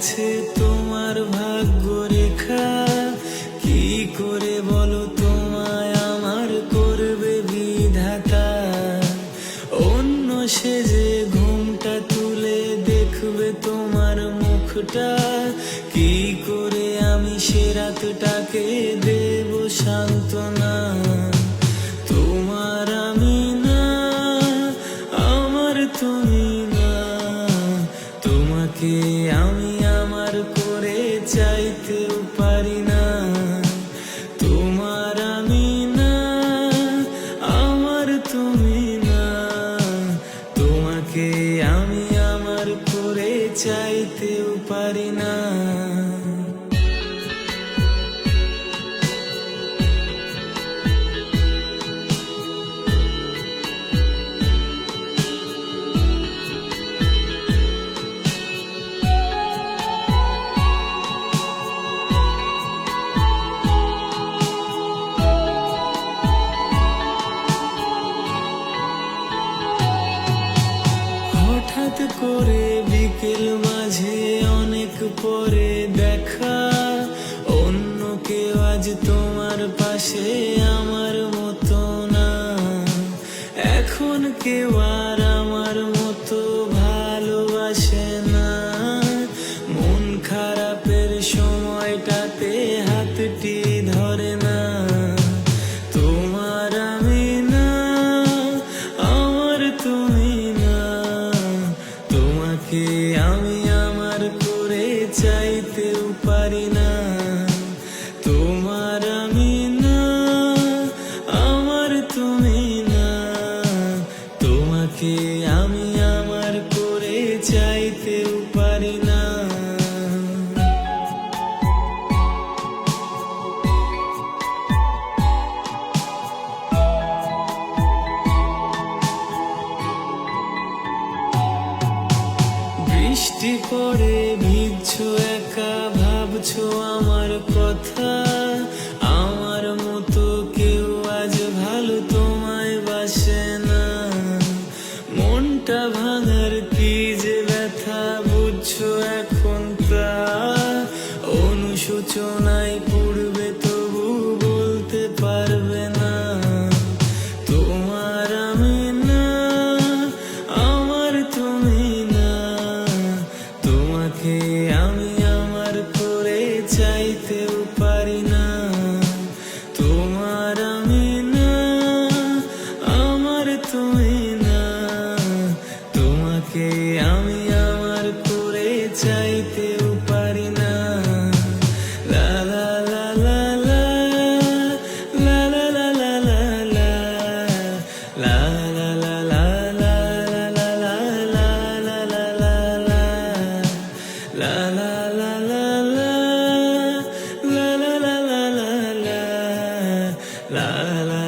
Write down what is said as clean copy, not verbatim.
গেছে তোমার ভাগ্য রেখা, কি করে বলো তোমায় আমার করবে বিধাতা। অন্য সেজে ঘুমটা তুলে দেখবে তোমার মুখটা, কি করে আমি সে রাতটাকে দেব সান্ত্বনা। তোমার আমি না, আমার তুমি না, তোমাকে আমি আমার করে চাইতেও পারি না। তোমার আমি না, আমার তুমি না, তোমাকে আমি আমার করে চাইতেও পারি না। হঠাৎ করে বিকেল মাঝে অনেক পরে দেখা, অন্য কেউ আজ তোমার পাশে আমার মতো না। এখন কেউ আর আমার মতো ভালোবাসে না। মন খারাপের সময়টাতে হাতটি ধরে না। তোমার আমি না, আমার তুমি না, তোমাকে আমি আমার করে চাইতেও পারি না। তোমার আমি না, আমার তুমি না, তোমাকে আমি আমার করে চাইতেও পারি না। বৃষ্টি পড়ে ভিজছো একা, ভাবছো আমার কথা। আমার মতো কেউ আজ ভালো তোমায় বাসে না। মনটা ভাঙার কি যে ব্যথা বুঝছো এখন তা। অনুশোচনায় পড়বে তবু বলতে পারবে না। তোমার আমি না, আমার তুমি না, তোমাকে আমি আমার করে চাইতেও পারি না। তোমার আমি না, আমার তুমি না, তোমাকে আমি আমার করে চাইতেও পারি না। লা লা লা লা লা, লা লা লা লা লা লা, লা লা লা লা লা লা লা লা লা লা লা লা, la la la la la, la la la la la la, la la